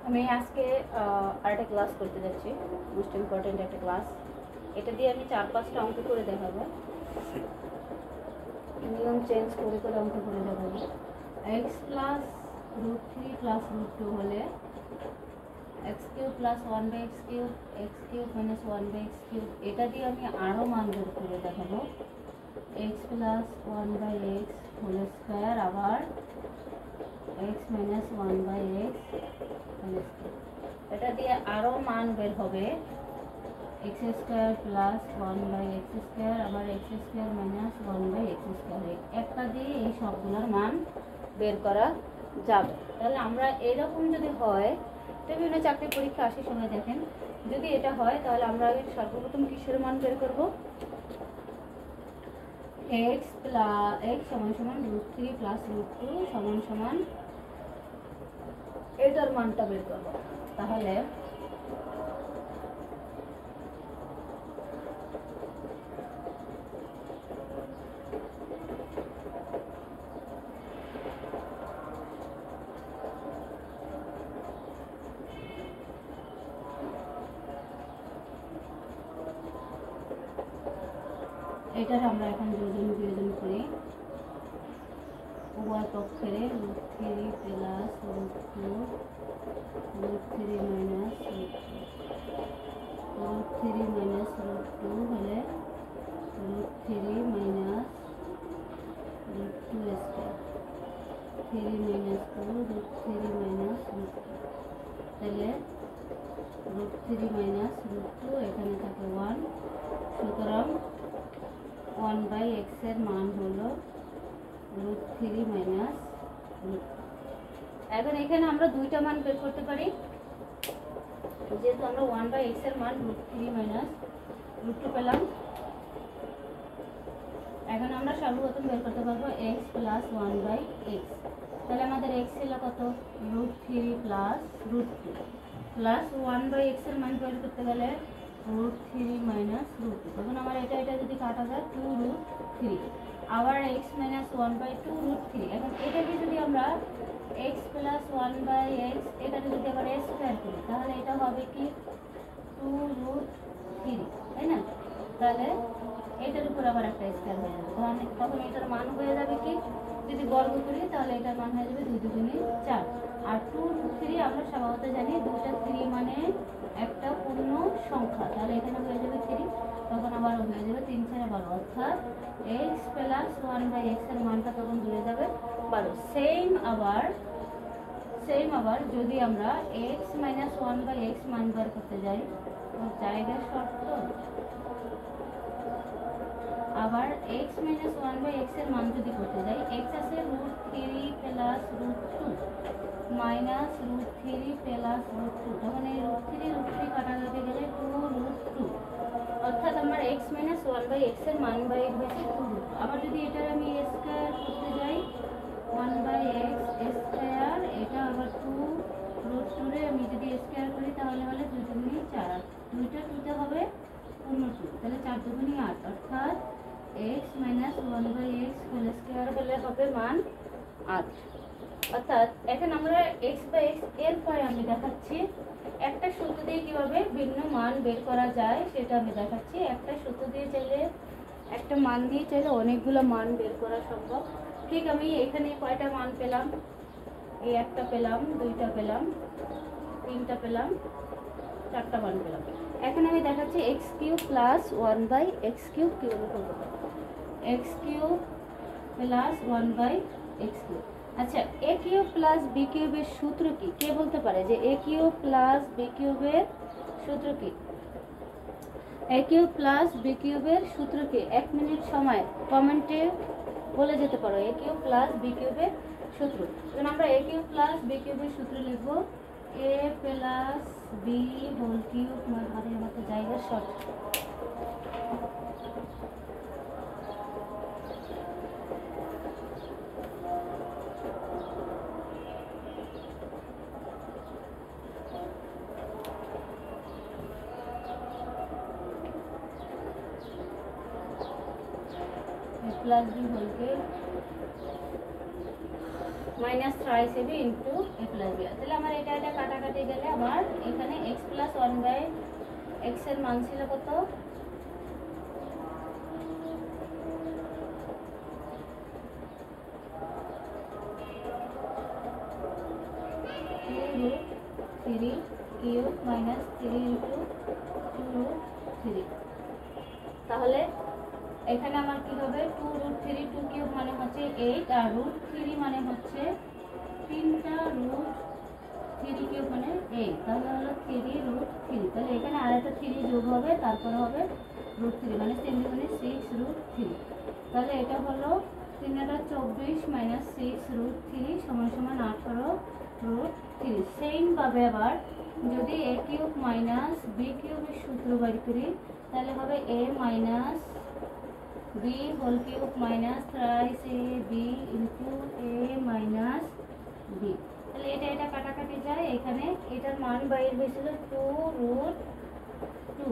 আমি আজকে আরেকটা ক্লাস করতে যাচ্ছি, মোস্ট ইম্পর্টেন্ট একটা ক্লাস। এটা দিয়ে আমি 4-5টা অঙ্ক করে দেখাবো, নিয়ম চেঞ্জ করে করে অঙ্ক করে দেখাবো। X plus root three plus root two হলে x cube plus one by x cube minus one by x cube, এটা দিয়ে আমি আরও মান বের করে দেখাবো। X plus one by x whole square, আবার x minus one by x whole square, এটা দিয়ে আরও মান বের হবে। X square plus one by x square, আবার x square minus one by x square, একটা দিয়ে এই সবগুলোর মান বের করা যাবে। তাহলে আমরা এরকম যদি হয়, বিভিন্ন চাকরি পরীক্ষা আসার সময় দেখেন, যদি এটা হয় তাহলে আমরা সর্বপ্রথম কিসের মান বের করব? এক্স সমান সমান root three plus root two সমান সমান এটার মানটা বের করব। তাহলে এটার আমরা এখন বিয়োজন করি। উভয় পক্ষের root three plus root two, root three minus root two হলে root three minus root two square, three minus two root three minus root two, তাহলে root three minus root two, এখানে থাকে ওয়ান, সুতরাং ওয়ান বাই এক্স এর মান হলো root three minus root two. এখন এখানে আমরা দুইটা মান বের করতে পারি, যেহেতু আমরা ওয়ান বাই এক্স এর মান root three minus root two পেলাম। এখন আমরা সর্বপ্রথম বের করতে পারবো x plus one by x. তাহলে আমাদের এক্স ছিল কত? Root three plus root two, plus one by x এর মান বের করতে গেলে root three minus root two. তখন আমার এটা যদি কাটা যায় টু রুট থ্রি, আবার x minus one by two root three. এখন এটাকে যদি আমরা x plus one by x, এটাকে যদি আবার এক্স স্কোয়ার করি, তাহলে এটা হবে কি টু রুট থ্রি, তাই না? তাহলে এটার উপর আবার একটা স্কোয়ার হয়ে যাবে, তখন এটার মান হয়ে যাবে কি, যদি বর্গ করি তাহলে এটার মান হয়ে যাবে 2 দুগুণে 4। আর 2 রুট থ্রি আমরা স্বভাবত জানি দুটা থ্রি মানে একটা পূর্ণ সংখ্যা, তাহলে এখানে হয়ে যাবে 3, তখন আবার হয়ে যাবে 3 4 12, অর্থাৎ x plus one by x এর মানটা তখন হয়ে যাবে 12। সেম আবার যদি আমরা x minus one by x মান বের করতে যাই, জায়গার শর্ত, আবার x minus one by x এর মান যদি করতে যাই, এক্স আছে root three plus root two minus root three plus root two, তখন এই রুট থ্রি কাটা যেতে গেলে টু রুট টু, অর্থাৎ আমার x minus one by x এর মান বাই হয়েছে টু রুট। আবার যদি এটার আমি স্কোয়ার করতে যাই, ওয়ান বাই এক্স স্কোয়ার, এটা আবার টু রুট টু রে আমি যদি স্কোয়ার করি তাহলে হলে 2 দুগুণে 4, দুইটা টুতে হবে 15, তাহলে 4 দুগুণে 8, অর্থাৎ x minus one by x whole square হলে হবে মান 8। অর্থাৎ এখন আমরা এক্স বাই এক্স, এরপরে আমি দেখাচ্ছি একটা সূত্র দিয়ে কিভাবে ভিন্ন মান বের করা যায়, সেটা আমি দেখাচ্ছি। একটা সূত্র দিয়ে চাইলে, একটা মান দিয়ে চাইলে অনেকগুলো মান বের করা সম্ভব। ঠিক আমি এখানে কয়টা মান পেলাম? এই একটা পেলাম, দুইটা পেলাম, তিনটা পেলাম, চারটা মান পেলাম। এখন আমি দেখাচ্ছি x cube plus one by x cube কীভাবে করবো। X cube plus one by x cube. আচ্ছা, এ কিউব প্লাস বি কিউবের সূত্র কি? কে বলতে পারে যে এ কিউব প্লাস বি কিউবের সূত্র কি? এ কিউব প্লাস বি কিউবের সূত্র কি? 1 মিনিট সময় কমেন্টে বলে যেতে পারো এ কিউব প্লাস বি কিউবের সূত্র। এখন আমরা এ কিউব প্লাস বি কিউবের সূত্র লিখব a plus b whole cube, আমার তো জায়গার শর্ট, प्लस बी होल के minus thrice a b into a plus b. তাহলে আমার এটা কাটাকাটি কাটাকাটি গেলে আবার এখানে x plus one by x এর মান ছিল কত, √3 কিউব মাইনাস 3 ইন্টু 2√3। তাহলে এখানে আমার কি হবে 2√3, 2 কিউব মানে হচ্ছে 8 আর √3 মানে হচ্ছে 3টা √3 কিউব মানে 8, তাহলে হলো 3√3। তাহলে এখানে আরেকটা 3 যোগ হবে, তারপরে হবে √3 মানে 3 দুগুণে 6√3। তাহলে এটা হলো 3/24 মাইনাস 6√3 সমান সমান 18√3। সেম ভাবে আবার যদি a কিউব মাইনাস b কিউবের সূত্র বের করি তাহলে হবে a minus b whole cube minus thrice ab into a minus b। তাহলে এটা কাটাকাটি যায়, এখানে এটার মান বাইর হয়েছিল 2√2,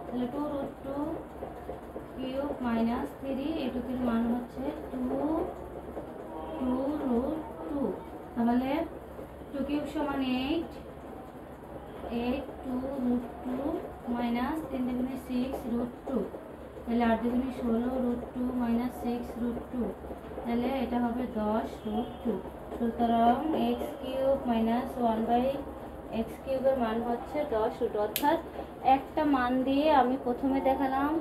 তাহলে 2√2 কিউব মাইনাস 3, এটুকুর মান হচ্ছে 2√2। তাহলে 2 কিউব সমান 8, 2√2 মাইনাস 3 দুগুণে 6√2, তাহলে 8 দুগুণে 16√2 মাইনাস 6√2, তাহলে এটা হবে 10√2। সুতরাং এক্স কিউব মাইনাস 1/x কিউবের মান হচ্ছে 10√2। অর্থাৎ একটা মান দিয়ে আমি প্রথমে দেখালাম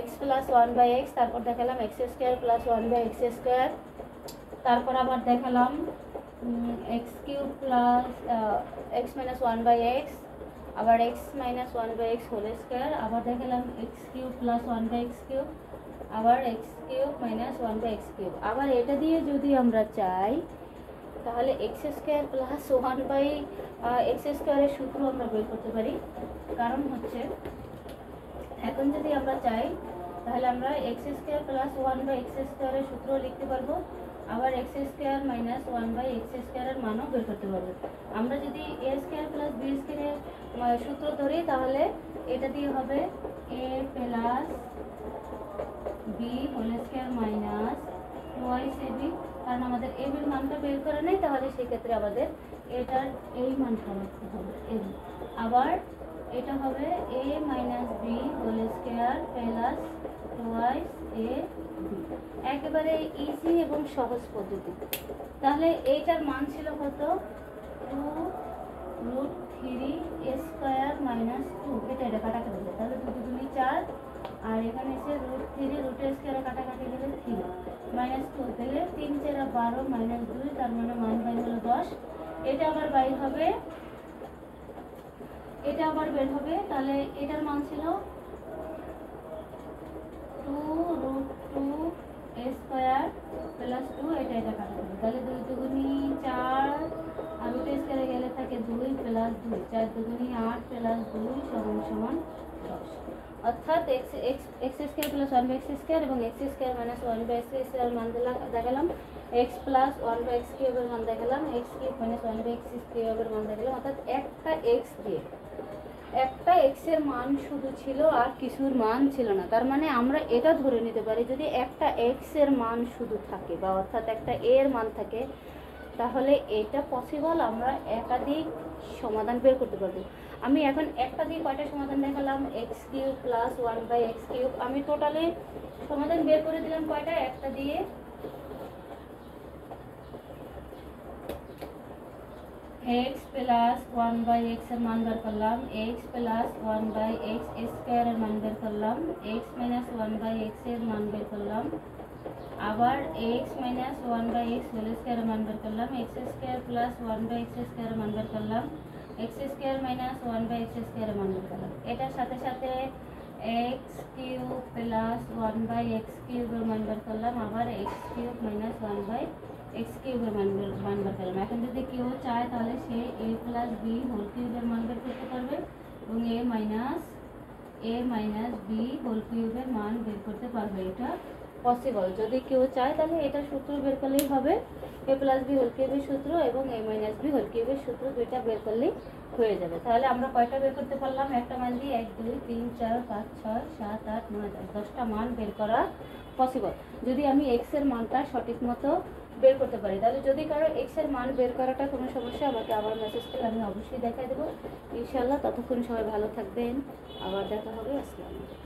x প্লাস 1/x, তারপর দেখালাম x square plus 1/x square, তারপর আবার দেখালাম x cube plus x minus 1/x, আবার x minus 1/x whole square, আবার দেখালাম x cube plus 1/x cube, আবার x cube minus 1/x cube. আবার এটা দিয়ে যদি আমরা চাই তাহলে x স্কোয়ার প্লাস 1/x স্কোয়ারের সূত্র আমরা বের করতে পারি। কারণ হচ্ছে এখন যদি আমরা চাই তাহলে আমরা x স্কোয়ার প্লাস 1/x স্কোয়ারের সূত্র লিখতে পারবো, আবার x স্কোয়ার মাইনাস 1/x স্কোয়ারের মানও বের করতে পারবো। আমরা যদি a স্কোয়ার প্লাস b স্কোয়ারের সূত্র ধরি তাহলে এটা দিয়ে হবে a plus b whole square minus 2ab, কারণ আমাদের a এর মানটা বের করে নেই, তাহলে সেক্ষেত্রে আমাদের এটার এই মানটা রাখতে হবে। আবার এটা হবে a minus b whole square plus 2ab, একেবারে ইজি এবং সহজ পদ্ধতি। তাহলে এইটার মান ছিল কত 2√3 স্কোয়ার মাইনাস 2, এটা কাটাকাটি যায়, তাহলে 2 দুগুণে 4, আর এখানে এসে √3 রুটের স্কোয়ারে কাটাকাটি গেলে 3 মাইনাস 2, তাহলে 3 4 12 মাইনাস 2, তার মানে মান বাইর হলো 10। এটা আবার বাইর হবে, এটা আবার বের হবে, তাহলে এটার মান ছিল 2√2 স্কোয়ার প্লাস 2, এটা কাটাকাটি, তাহলে 2 দুগুণে 4 আর রুটের স্কোয়ারে গেলে থাকে 2 প্লাস 2, 4 দুগুণে 8 প্লাস 2 সমান সমান 10। অর্থাৎ x square plus 1/x square এবং x square minus 1/x square মান দেখালাম, x প্লাস 1/x কিউবের মান দেখালাম, x কিউব মাইনাস 1/x কিউবের মান দেখালাম। অর্থাৎ একটা x দিয়ে একটা x এর মান শুধু ছিল আর কিছুর মান ছিল না। তার মানে আমরা এটা ধরে নিতে পারি যদি একটা x এর মান শুধু থাকে বা অর্থাৎ একটা a এর মান থাকে তাহলে এটা পসিবল, আমরা একাধিক সমাধান বের করতে পারবো। আমি এখন একটা দিয়ে কয়টা সমাধান দেখালাম, x cube plus 1/x cube, আমি টোটালি সমাধান বের করে দিলাম কয়টা, একটা দিয়ে x প্লাস 1/x এর মান বের করলাম, x প্লাস 1/x স্কোয়ার এর মান বের করলাম, x মাইনাস 1/x এর মান বের করলাম, আবার x minus 1/x whole square এর মান বের করলাম, x square plus 1/x square এর মান বের করলাম, x square minus 1/x square এর মান বের করলাম। এটার সাথে সাথে x কিউব প্লাস 1/x কিউবের মান বের করলাম, আবার x কিউব মাইনাস 1/x কিউবের মান বের করলাম। এখন যদি কেউ চায় তাহলে সে a প্লাস b হোল কিউবের মান বের করতে পারবে এবং a মাইনাস b হোল কিউবের মান বের করতে পারবে। এটা পসিবল, যদি কেউ চায় তাহলে এটা সূত্র বের করলেই হবে, a প্লাস b হোল কিউবের সূত্র এবং a মাইনাস b হোল কিউবের সূত্র দুইটা বের করলেই হয়ে যাবে। তাহলে আমরা কয়টা বের করতে পারলাম, একটা মান দিয়ে 1 2 3 4 5 6 7 8 9 10, 10টা মান বের করা পসিবল যদি আমি x এর মানটা সঠিক মতো বের করতে পারি। তাহলে যদি কারো এক্স এর মান বের করাটা কোনো সমস্যা, আমাকে আবার মেসেজ করলে আমি অবশ্যই দেখাই দেবো ইনশাল্লাহ। ততক্ষণ সবাই ভালো থাকবেন, আবার দেখা হবে। আসসালামু আলাইকুম।